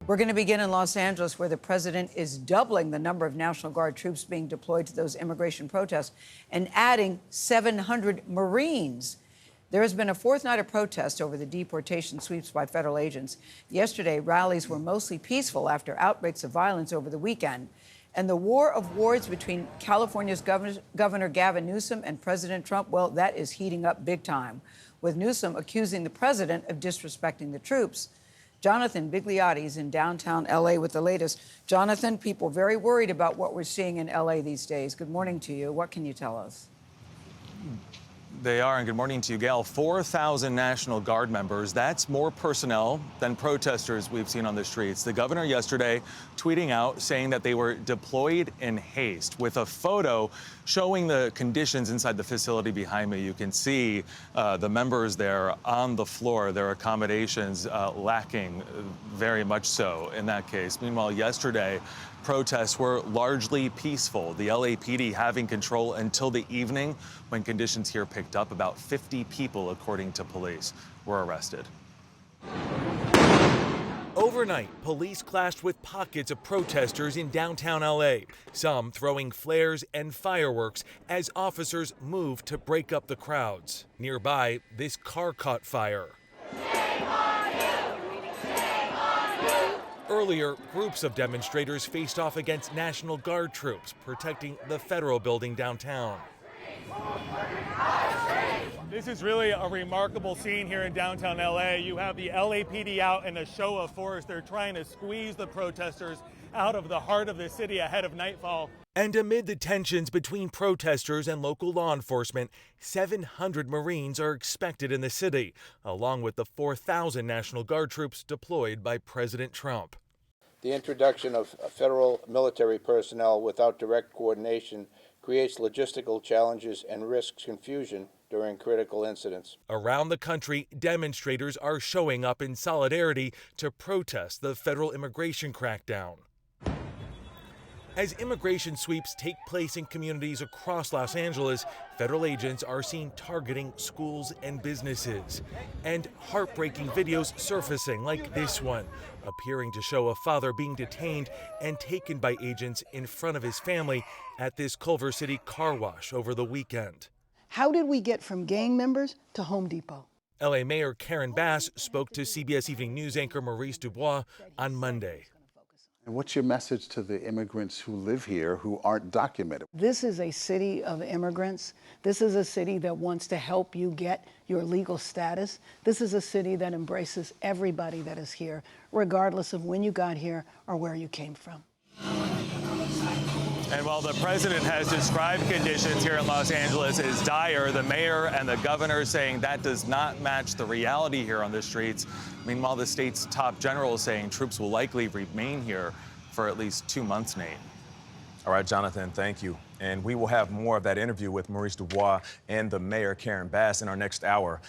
We're going to begin in Los Angeles, where the president is doubling the number of National Guard troops being deployed to those immigration protests and adding 700 Marines. There has been a fourth night of protest over the deportation sweeps by federal agents. Yesterday, rallies were mostly peaceful after outbreaks of violence over the weekend. And the war of words between California's Governor Gavin Newsom and President Trump, well, that is heating up big time, with Newsom accusing the president of disrespecting the troops. Jonathan Bigliotti is in downtown L.A. with the latest. Jonathan, people very worried about what we're seeing in L.A. these days. Good morning to you. What can you tell us? They are, and good morning to you, Gayle. 4,000 National Guard members. That's more personnel than protesters we've seen on the streets. The governor yesterday tweeting out saying that they were deployed in haste, with a photo showing the conditions inside the facility behind me. You can see the members there on the floor, their accommodations lacking very much so in that case. Meanwhile, yesterday, protests were largely peaceful, the LAPD having control until the evening when conditions here picked up. About 50 people, according to police, were arrested. Overnight, police clashed with pockets of protesters in downtown LA, some throwing flares and fireworks as officers moved to break up the crowds. Nearby, this car caught fire. Earlier, groups of demonstrators faced off against National Guard troops protecting the federal building downtown. This is really a remarkable scene here in downtown LA. You have the LAPD out in a show of force. They're trying to squeeze the protesters out of the heart of the city ahead of nightfall. And amid the tensions between protesters and local law enforcement, 700 Marines are expected in the city, along with the 4,000 National Guard troops deployed by President Trump. The introduction of federal military personnel without direct coordination creates logistical challenges and risks confusion during critical incidents. Around the country, demonstrators are showing up in solidarity to protest the federal immigration crackdown. As immigration sweeps take place in communities across Los Angeles, federal agents are seen targeting schools and businesses. And heartbreaking videos surfacing like this one, appearing to show a father being detained and taken by agents in front of his family at this Culver City car wash over the weekend. How did we get from gang members to Home Depot? LA Mayor Karen Bass spoke to CBS Evening News anchor Maurice Dubois on Monday. And what's your message to the immigrants who live here who aren't documented? This is a city of immigrants. This is a city that wants to help you get your legal status. This is a city that embraces everybody that is here, regardless of when you got here or where you came from. And while the president has described conditions here in Los Angeles as dire, the mayor and the governor saying that does not match the reality here on the streets. Meanwhile, the state's top general is saying troops will likely remain here for at least 2 months, Nate. All right, Jonathan, thank you. And we will have more of that interview with Maurice Dubois and the mayor, Karen Bass, in our next hour.